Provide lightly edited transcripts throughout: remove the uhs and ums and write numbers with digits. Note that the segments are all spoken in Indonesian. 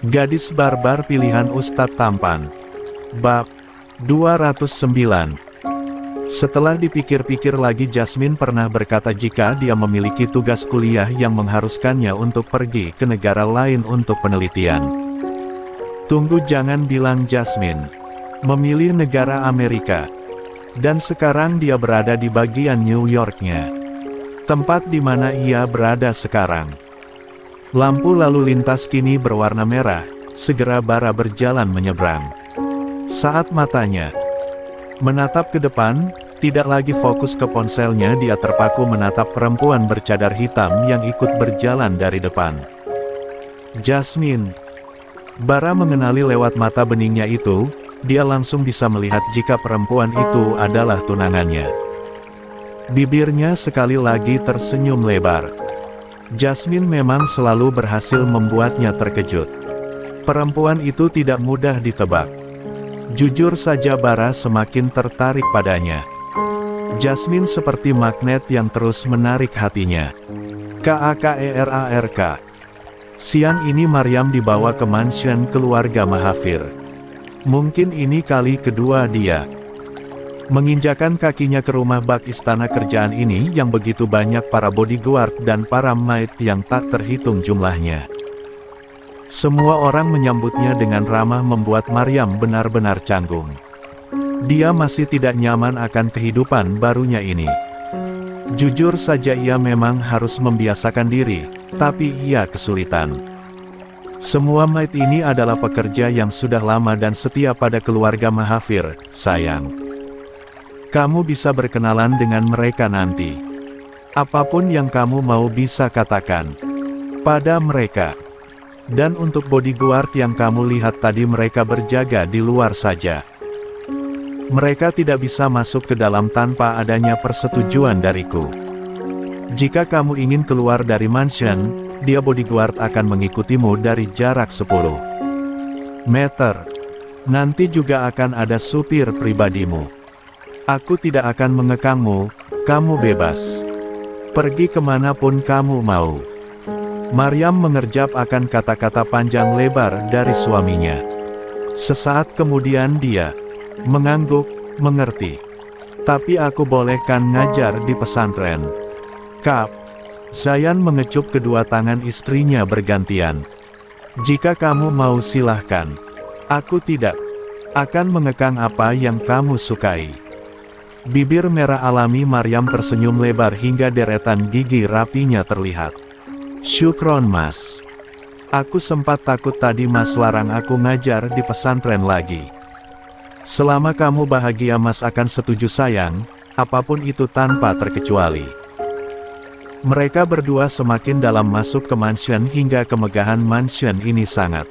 Gadis barbar pilihan Ustadz Tampan. Bab 209. Setelah dipikir-pikir lagi, Jasmine pernah berkata jika dia memiliki tugas kuliah yang mengharuskannya untuk pergi ke negara lain untuk penelitian. Tunggu, jangan bilang Jasmine memilih negara Amerika. Dan sekarang dia berada di bagian New Yorknya. Tempat di mana ia berada sekarang. Lampu lalu lintas kini berwarna merah, segera Bara berjalan menyeberang. Saat matanya menatap ke depan, tidak lagi fokus ke ponselnya, dia terpaku menatap perempuan bercadar hitam yang ikut berjalan dari depan. Jasmine. Bara mengenali lewat mata beningnya itu, dia langsung bisa melihat jika perempuan itu adalah tunangannya. Bibirnya sekali lagi tersenyum lebar. Jasmine memang selalu berhasil membuatnya terkejut. Perempuan itu tidak mudah ditebak. Jujur saja Bara semakin tertarik padanya. Jasmine seperti magnet yang terus menarik hatinya. KAKERARK. Siang ini Maryam dibawa ke mansion keluarga Mahafir. Mungkin ini kali kedua dia menginjakan kakinya ke rumah bak istana kerjaan ini yang begitu banyak para bodyguard dan para maid yang tak terhitung jumlahnya. Semua orang menyambutnya dengan ramah membuat Maryam benar-benar canggung. Dia masih tidak nyaman akan kehidupan barunya ini. Jujur saja ia memang harus membiasakan diri, tapi ia kesulitan. Semua maid ini adalah pekerja yang sudah lama dan setia pada keluarga Mahafir, sayang. Kamu bisa berkenalan dengan mereka nanti. Apapun yang kamu mau bisa katakan pada mereka. Dan untuk bodyguard yang kamu lihat tadi, mereka berjaga di luar saja. Mereka tidak bisa masuk ke dalam tanpa adanya persetujuan dariku. Jika kamu ingin keluar dari mansion, dia bodyguard akan mengikutimu dari jarak 10 meter. Nanti juga akan ada supir pribadimu. Aku tidak akan mengekangmu, kamu bebas. Pergi kemanapun kamu mau. Maryam mengerjap akan kata-kata panjang lebar dari suaminya. Sesaat kemudian dia mengangguk, mengerti. Tapi aku bolehkan ngajar di pesantren. Kap. Zayan mengecup kedua tangan istrinya bergantian. Jika kamu mau silahkan. Aku tidak akan mengekang apa yang kamu sukai. Bibir merah alami Maryam tersenyum lebar hingga deretan gigi rapinya terlihat. Syukron mas. Aku sempat takut tadi mas larang aku ngajar di pesantren lagi. Selama kamu bahagia mas akan setuju sayang, apapun itu tanpa terkecuali. Mereka berdua semakin dalam masuk ke mansion hingga kemegahan mansion ini sangat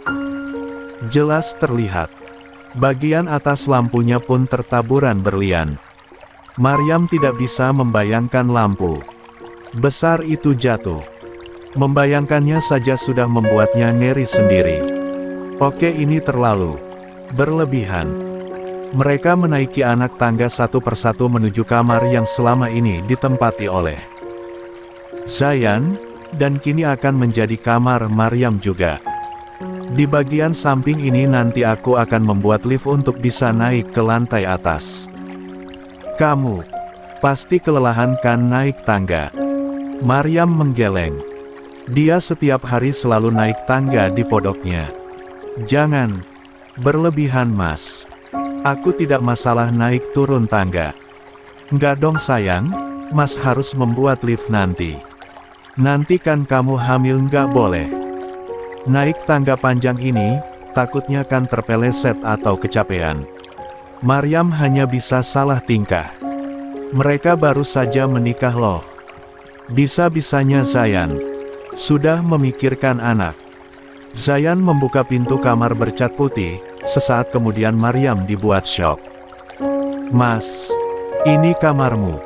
jelas terlihat. Bagian atas lampunya pun tertaburan berlian. Maryam tidak bisa membayangkan lampu besar itu jatuh. Membayangkannya saja sudah membuatnya ngeri sendiri. Oke, ini terlalu berlebihan. Mereka menaiki anak tangga satu persatu menuju kamar yang selama ini ditempati oleh Zayan, dan kini akan menjadi kamar Maryam juga. Di bagian samping ini nanti aku akan membuat lift untuk bisa naik ke lantai atas. Kamu pasti kelelahan kan naik tangga? Maryam menggeleng. Dia setiap hari selalu naik tangga di podoknya. Jangan berlebihan mas. Aku tidak masalah naik turun tangga. Enggak dong sayang, mas harus membuat lift nanti. Nanti kan kamu hamil, nggak boleh naik tangga panjang ini, takutnya kan terpeleset atau kecapean. Maryam hanya bisa salah tingkah. Mereka baru saja menikah loh. Bisa-bisanya Zayan sudah memikirkan anak. Zayan membuka pintu kamar bercat putih, sesaat kemudian Maryam dibuat syok. Mas, ini kamarmu.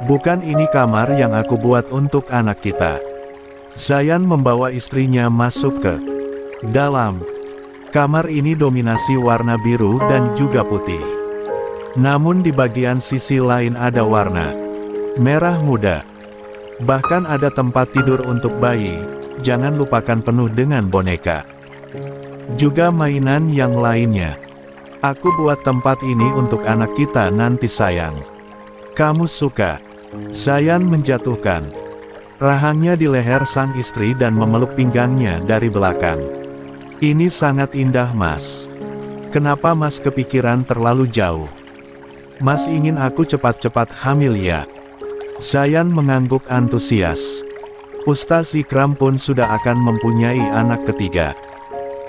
Bukan ini kamar yang aku buat untuk anak kita. Zayan membawa istrinya masuk ke dalam. Kamar ini dominasi warna biru dan juga putih. Namun di bagian sisi lain ada warna merah muda. Bahkan ada tempat tidur untuk bayi, jangan lupakan penuh dengan boneka. Juga mainan yang lainnya. Aku buat tempat ini untuk anak kita nanti sayang. Kamu suka? Zayan menjatuhkan rahangnya di leher sang istri dan memeluk pinggangnya dari belakang. Ini sangat indah Mas. Kenapa Mas kepikiran terlalu jauh? Mas ingin aku cepat-cepat hamil ya? Zayan mengangguk antusias. Ustaz Ikram pun sudah akan mempunyai anak ketiga.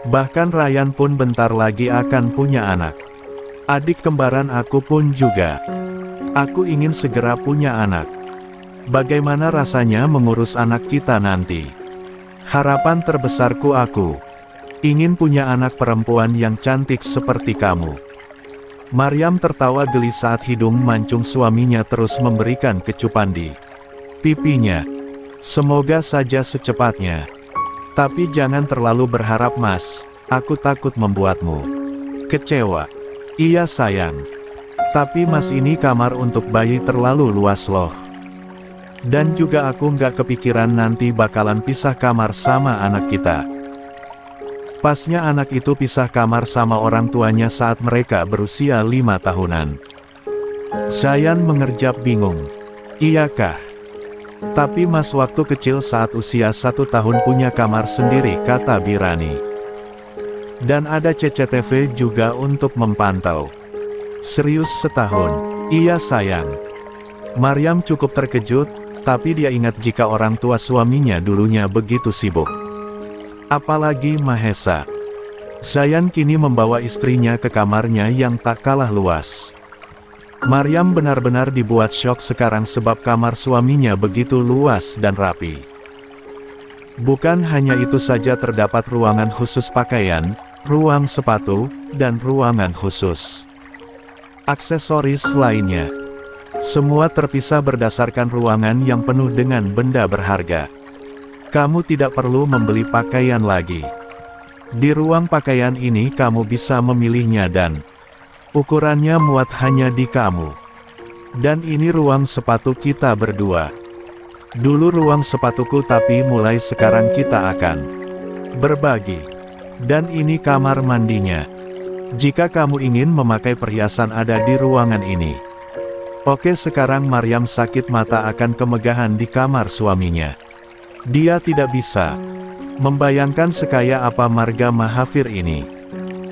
Bahkan Ryan pun bentar lagi akan punya anak. Adik kembaran aku pun juga. Aku ingin segera punya anak. Bagaimana rasanya mengurus anak kita nanti? Harapan terbesarku aku ingin punya anak perempuan yang cantik seperti kamu. Maryam tertawa geli saat hidung mancung suaminya terus memberikan kecupan di pipinya. Semoga saja secepatnya. Tapi jangan terlalu berharap Mas, aku takut membuatmu kecewa. Iya sayang. Tapi Mas ini kamar untuk bayi terlalu luas loh. Dan juga aku nggak kepikiran nanti bakalan pisah kamar sama anak kita. Pasnya anak itu pisah kamar sama orang tuanya saat mereka berusia 5 tahunan. Zayan mengerjap bingung. Iyakah? Tapi Mas waktu kecil saat usia 1 tahun punya kamar sendiri, kata Birani. Dan ada CCTV juga untuk memantau. Serius setahun? Iya sayang. Maryam cukup terkejut, tapi dia ingat jika orang tua suaminya dulunya begitu sibuk. Apalagi Mahesa. Zayan kini membawa istrinya ke kamarnya yang tak kalah luas. Maryam benar-benar dibuat syok sekarang sebab kamar suaminya begitu luas dan rapi. Bukan hanya itu saja, terdapat ruangan khusus pakaian, ruang sepatu, dan ruangan khusus aksesoris lainnya. Semua terpisah berdasarkan ruangan yang penuh dengan benda berharga. Kamu tidak perlu membeli pakaian lagi. Di ruang pakaian ini kamu bisa memilihnya dan ukurannya muat hanya di kamu. Dan ini ruang sepatu kita berdua. Dulu ruang sepatuku, tapi mulai sekarang kita akan berbagi. Dan ini kamar mandinya. Jika kamu ingin memakai perhiasan ada di ruangan ini. Oke, sekarang Maryam sakit mata akan kemegahan di kamar suaminya. Dia tidak bisa membayangkan sekaya apa marga Mahafir ini.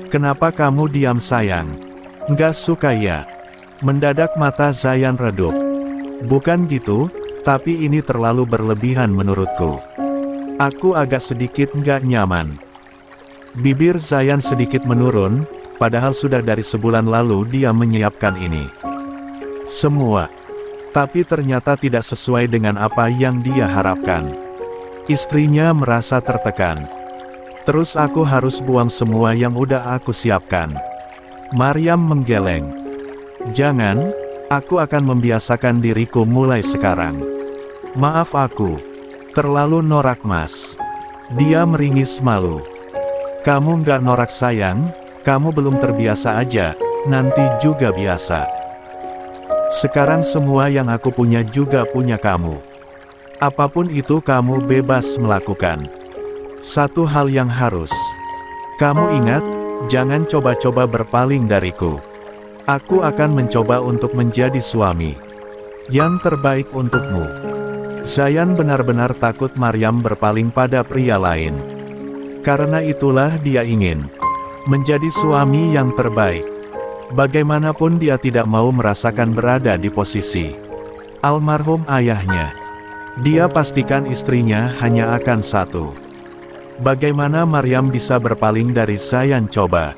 Kenapa kamu diam sayang? Nggak suka ya? Mendadak mata Zayan redup. Bukan gitu, tapi ini terlalu berlebihan menurutku. Aku agak sedikit nggak nyaman. Bibir Zayan sedikit menurun, padahal sudah dari sebulan lalu dia menyiapkan ini semua. Tapi ternyata tidak sesuai dengan apa yang dia harapkan. Istrinya merasa tertekan. Terus aku harus buang semua yang udah aku siapkan. Maryam menggeleng. Jangan, aku akan membiasakan diriku mulai sekarang. Maaf aku terlalu norak Mas. Dia meringis malu. Kamu nggak norak sayang, kamu belum terbiasa aja, nanti juga biasa. Sekarang semua yang aku punya juga punya kamu. Apapun itu kamu bebas melakukan. Satu hal yang harus kamu ingat, jangan coba-coba berpaling dariku. Aku akan mencoba untuk menjadi suami yang terbaik untukmu. Zayan benar-benar takut Maryam berpaling pada pria lain. Karena itulah dia ingin menjadi suami yang terbaik. Bagaimanapun dia tidak mau merasakan berada di posisi almarhum ayahnya. Dia pastikan istrinya hanya akan satu. Bagaimana Maryam bisa berpaling dari Zayan coba?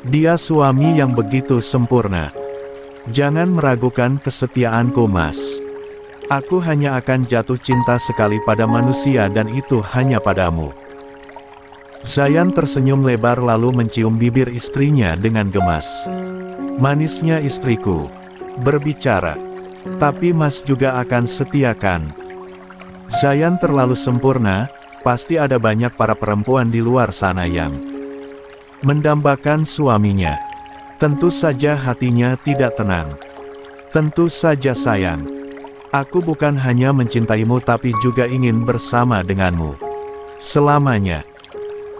Dia suami yang begitu sempurna. Jangan meragukan kesetiaanku Mas. Aku hanya akan jatuh cinta sekali pada manusia dan itu hanya padamu. Zayan tersenyum lebar lalu mencium bibir istrinya dengan gemas. Manisnya istriku berbicara. Tapi Mas juga akan setiakan. Zayan terlalu sempurna, pasti ada banyak para perempuan di luar sana yang mendambakan suaminya. Tentu saja hatinya tidak tenang. Tentu saja sayang. Aku bukan hanya mencintaimu tapi juga ingin bersama denganmu. Selamanya.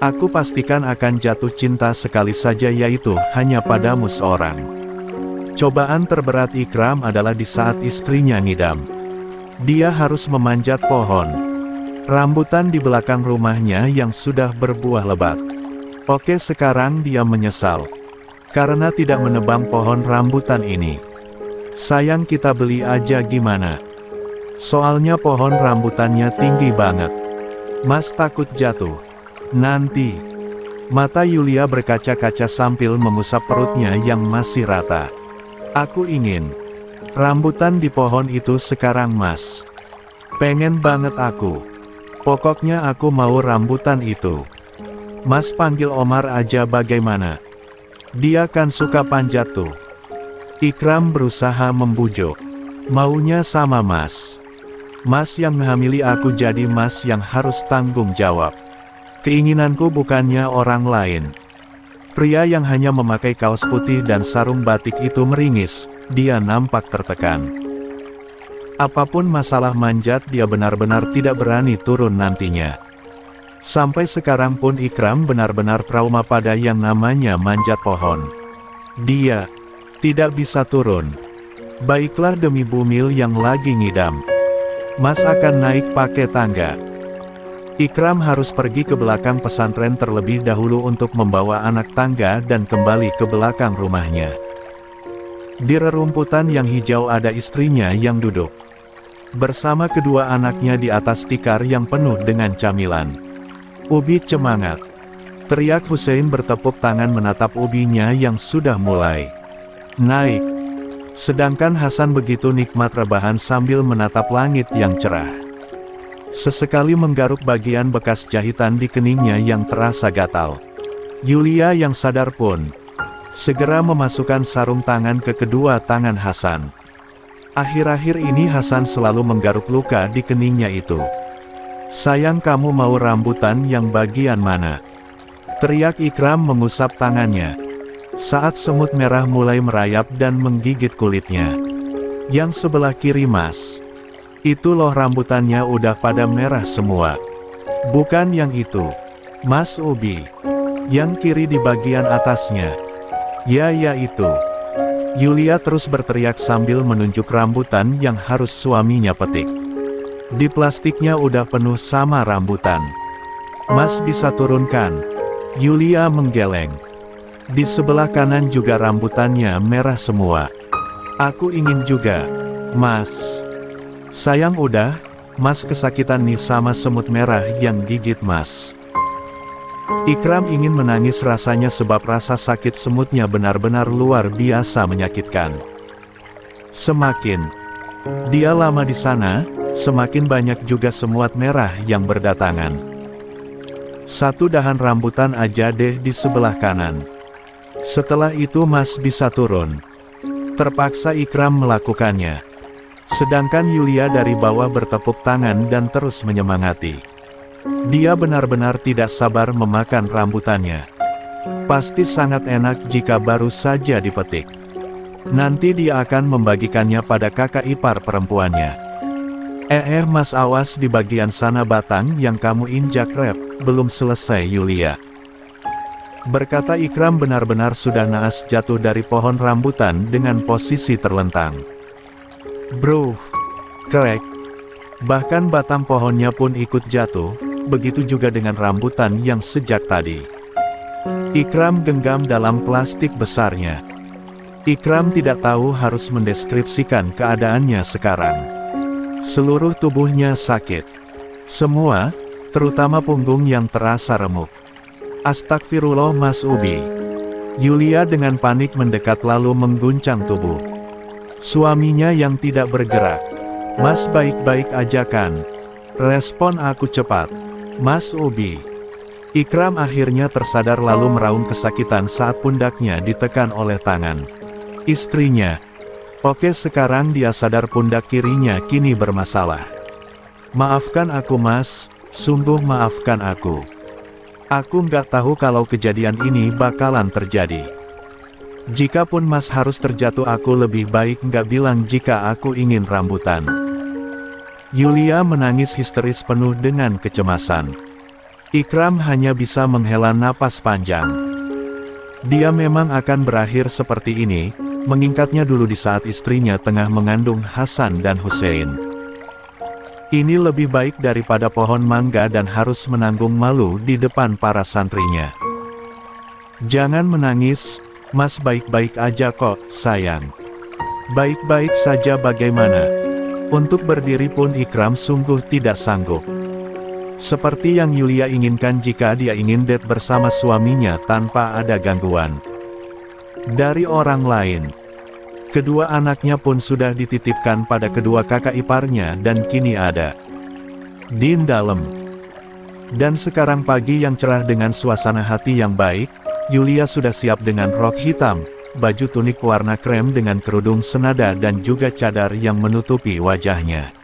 Aku pastikan akan jatuh cinta sekali saja, yaitu hanya padamu seorang. Cobaan terberat Ikram adalah di saat istrinya ngidam. Dia harus memanjat pohon rambutan di belakang rumahnya yang sudah berbuah lebat. Oke, sekarang dia menyesal karena tidak menebang pohon rambutan ini. Sayang, kita beli aja gimana? Soalnya pohon rambutannya tinggi banget. Mas takut jatuh. Nanti. Mata Yulia berkaca-kaca sambil mengusap perutnya yang masih rata. Aku ingin rambutan di pohon itu sekarang, Mas. Pengen banget aku. Pokoknya aku mau rambutan itu. Mas panggil Omar aja bagaimana? Dia kan suka panjat tuh. Ikram berusaha membujuk. Maunya sama Mas. Mas yang menghamili aku, jadi Mas yang harus tanggung jawab. Keinginanku bukannya orang lain. Pria yang hanya memakai kaos putih dan sarung batik itu meringis. Dia nampak tertekan. Apapun masalah manjat, dia benar-benar tidak berani turun nantinya. Sampai sekarang pun Ikram benar-benar trauma pada yang namanya manjat pohon. Dia tidak bisa turun. Baiklah, demi Bumil yang lagi ngidam. Mas akan naik pakai tangga. Ikram harus pergi ke belakang pesantren terlebih dahulu untuk membawa anak tangga dan kembali ke belakang rumahnya. Di rerumputan yang hijau ada istrinya yang duduk bersama kedua anaknya di atas tikar yang penuh dengan camilan. Ubi cemangat. Teriak Hussein bertepuk tangan menatap ubinya yang sudah mulai naik. Sedangkan Hasan begitu nikmat rebahan sambil menatap langit yang cerah. Sesekali menggaruk bagian bekas jahitan di keningnya yang terasa gatal. Yulia yang sadar pun segera memasukkan sarung tangan ke kedua tangan Hasan. Akhir-akhir ini Hasan selalu menggaruk luka di keningnya itu. Sayang, kamu mau rambutan yang bagian mana? Teriak Ikram mengusap tangannya. Saat semut merah mulai merayap dan menggigit kulitnya. Yang sebelah kiri, Mas. Itu loh rambutannya udah pada merah semua. Bukan yang itu, Mas Ubi. Yang kiri di bagian atasnya. Ya itu. Yulia terus berteriak sambil menunjuk rambutan yang harus suaminya petik. Di plastiknya udah penuh sama rambutan. Mas bisa turunkan? Yulia menggeleng. Di sebelah kanan juga rambutannya merah semua. Aku ingin juga, Mas. Sayang, udah, Mas kesakitan nih sama semut merah yang gigit Mas. Ikram ingin menangis rasanya sebab rasa sakit semutnya benar-benar luar biasa menyakitkan. Semakin dia lama di sana, semakin banyak juga semut merah yang berdatangan. Satu dahan rambutan aja deh di sebelah kanan. Setelah itu Mas bisa turun. Terpaksa Ikram melakukannya. Sedangkan Yulia dari bawah bertepuk tangan dan terus menyemangati. Dia benar-benar tidak sabar memakan rambutannya. Pasti sangat enak jika baru saja dipetik. Nanti dia akan membagikannya pada kakak ipar perempuannya. Mas, awas di bagian sana batang yang kamu injak rep, belum selesai Yulia. Berkata Ikram benar-benar sudah naas jatuh dari pohon rambutan dengan posisi terlentang. Bro, krek. Bahkan batang pohonnya pun ikut jatuh, begitu juga dengan rambutan yang sejak tadi. Ikram genggam dalam plastik besarnya. Ikram tidak tahu harus mendeskripsikan keadaannya sekarang. Seluruh tubuhnya sakit. Semua, terutama punggung yang terasa remuk. Astagfirullah, Mas Ubi. Yulia dengan panik mendekat lalu mengguncang tubuh suaminya yang tidak bergerak. Mas baik-baik aja kan? Respon aku cepat. Mas Ubi. Ikram akhirnya tersadar lalu meraung kesakitan saat pundaknya ditekan oleh tangan istrinya. Oke, sekarang dia sadar pundak kirinya kini bermasalah. Maafkan aku Mas, sungguh maafkan aku. Aku nggak tahu kalau kejadian ini bakalan terjadi. Jikapun Mas harus terjatuh, aku lebih baik nggak bilang jika aku ingin rambutan. Yulia menangis histeris penuh dengan kecemasan. Ikram hanya bisa menghela napas panjang. Dia memang akan berakhir seperti ini, mengingatnya dulu di saat istrinya tengah mengandung Hasan dan Hussein. Ini lebih baik daripada pohon mangga dan harus menanggung malu di depan para santrinya. Jangan menangis, Mas baik-baik aja kok, sayang. Baik-baik saja bagaimana? Untuk berdiri pun Ikram sungguh tidak sanggup. Seperti yang Yulia inginkan jika dia ingin date bersama suaminya tanpa ada gangguan dari orang lain. Kedua anaknya pun sudah dititipkan pada kedua kakak iparnya dan kini ada di dalam. Dan sekarang pagi yang cerah dengan suasana hati yang baik, Yulia sudah siap dengan rok hitam, baju tunik warna krem dengan kerudung senada dan juga cadar yang menutupi wajahnya.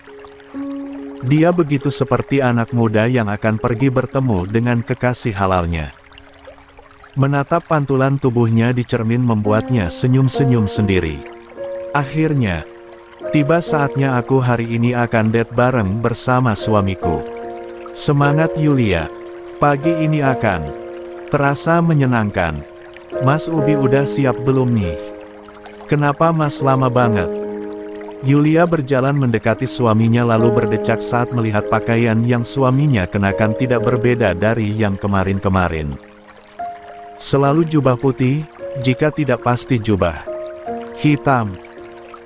Dia begitu seperti anak muda yang akan pergi bertemu dengan kekasih halalnya. Menatap pantulan tubuhnya di cermin membuatnya senyum-senyum sendiri. Akhirnya, tiba saatnya aku hari ini akan date bareng bersama suamiku. Semangat Yulia, pagi ini akan terasa menyenangkan. Mas Ubi udah siap belum nih? Kenapa Mas lama banget? Yulia berjalan mendekati suaminya lalu berdecak saat melihat pakaian yang suaminya kenakan tidak berbeda dari yang kemarin-kemarin. Selalu jubah putih, jika tidak pasti jubah hitam.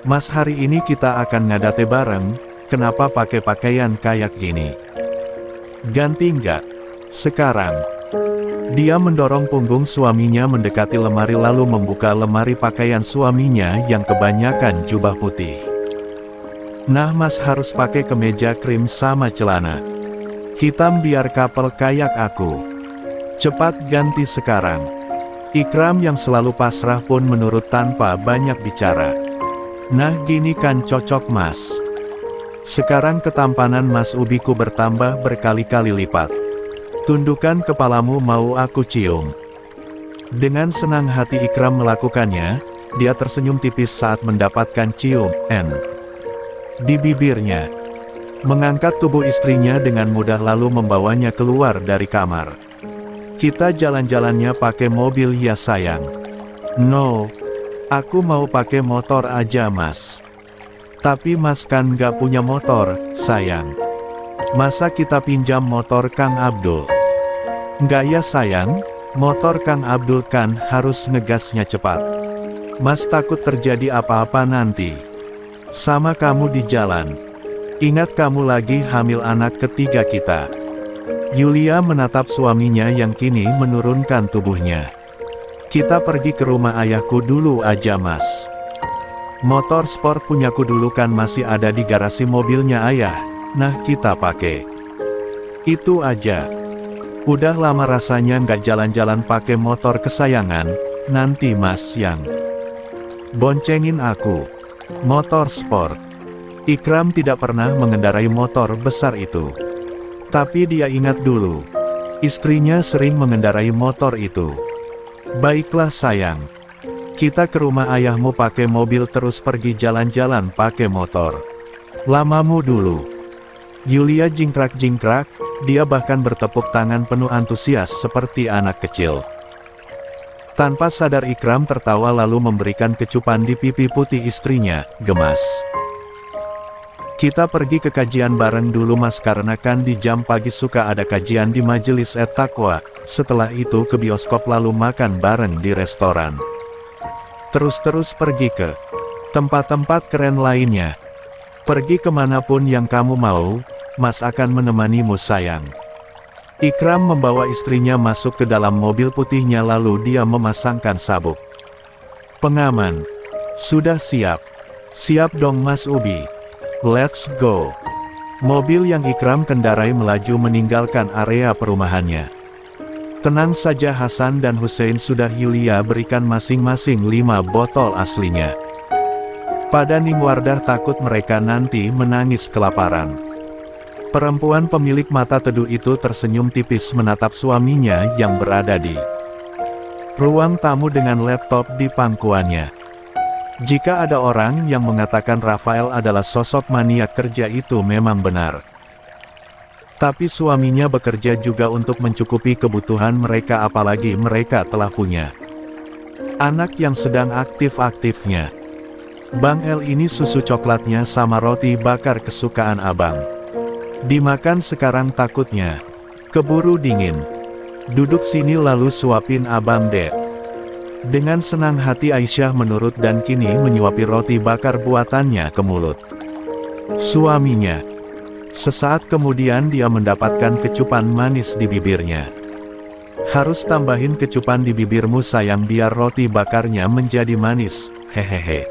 Mas hari ini kita akan ngadate bareng, kenapa pakai pakaian kayak gini? Ganti nggak? Sekarang. Dia mendorong punggung suaminya mendekati lemari lalu membuka lemari pakaian suaminya yang kebanyakan jubah putih. Nah Mas harus pakai kemeja krim sama celana hitam biar couple kayak aku. Cepat ganti sekarang. Ikram yang selalu pasrah pun menurut tanpa banyak bicara. Nah gini kan cocok Mas. Sekarang ketampanan Mas Ubiku bertambah berkali-kali lipat. Tundukkan kepalamu mau aku cium. Dengan senang hati Ikram melakukannya, dia tersenyum tipis saat mendapatkan cium di bibirnya. Mengangkat tubuh istrinya dengan mudah lalu membawanya keluar dari kamar. Kita jalan-jalannya pakai mobil ya sayang. No, aku mau pakai motor aja Mas. Tapi Mas kan gak punya motor, sayang. Masa kita pinjam motor Kang Abdul? Enggak ya sayang, motor Kang Abdul kan harus ngegasnya cepat. Mas takut terjadi apa-apa nanti sama kamu di jalan. Ingat kamu lagi hamil anak ketiga kita. Yulia menatap suaminya yang kini menurunkan tubuhnya. Kita pergi ke rumah ayahku dulu aja Mas. Motor sport punyaku dulu kan masih ada di garasi mobilnya ayah. Nah kita pakai itu aja. Udah lama rasanya nggak jalan-jalan pakai motor kesayangan. Nanti Mas yang boncengin aku. Motor sport. Ikram tidak pernah mengendarai motor besar itu. Tapi dia ingat dulu, istrinya sering mengendarai motor itu. Baiklah sayang. Kita ke rumah ayahmu pakai mobil terus pergi jalan-jalan pakai motor. Lamamu dulu. Yulia jingkrak-jingkrak, dia bahkan bertepuk tangan penuh antusias seperti anak kecil. Tanpa sadar Ikram tertawa lalu memberikan kecupan di pipi putih istrinya, gemas. Kita pergi ke kajian bareng dulu Mas karena kan di jam pagi suka ada kajian di majelis at-taqwa, setelah itu ke bioskop lalu makan bareng di restoran. Terus-terus pergi ke tempat-tempat keren lainnya. Pergi kemanapun yang kamu mau, Mas akan menemanimu sayang. Ikram membawa istrinya masuk ke dalam mobil putihnya lalu dia memasangkan sabuk pengaman. Sudah siap? Siap dong Mas Ubi. Let's go. Mobil yang Ikram kendarai melaju meninggalkan area perumahannya. Tenang saja Hasan dan Hussein sudah Yulia berikan masing-masing 5 botol aslinya. Pada Ningwardah takut mereka nanti menangis kelaparan. Perempuan pemilik mata teduh itu tersenyum tipis menatap suaminya yang berada di Ruang tamu dengan laptop di pangkuannya. Jika ada orang yang mengatakan Rafael adalah sosok maniak kerja, itu memang benar. Tapi suaminya bekerja juga untuk mencukupi kebutuhan mereka, apalagi mereka telah punya anak yang sedang aktif-aktifnya. Bang El, ini susu coklatnya sama roti bakar kesukaan abang. Dimakan sekarang, takutnya keburu dingin. Duduk sini lalu suapin abang deh. Dengan senang hati Aisyah menurut dan kini menyuapi roti bakar buatannya ke mulut suaminya. Sesaat kemudian dia mendapatkan kecupan manis di bibirnya. Harus tambahin kecupan di bibirmu sayang biar roti bakarnya menjadi manis, hehehe.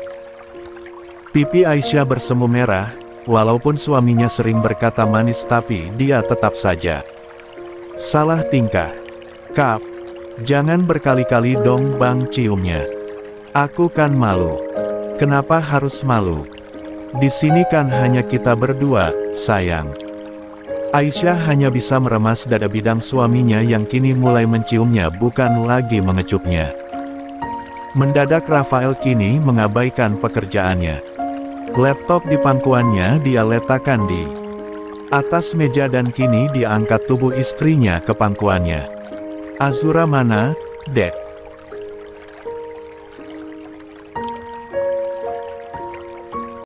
Pipi Aisyah bersemu merah, walaupun suaminya sering berkata manis tapi dia tetap saja salah tingkah. Kap, jangan berkali-kali dong bang ciumnya. Aku kan malu. Kenapa harus malu? Di sini kan hanya kita berdua, sayang. Aisyah hanya bisa meremas dada bidang suaminya yang kini mulai menciumnya bukan lagi mengecupnya. Mendadak Rafael kini mengabaikan pekerjaannya. Laptop di pangkuannya dia letakkan di atas meja dan kini dia angkat tubuh istrinya ke pangkuannya. Azura mana, Dek?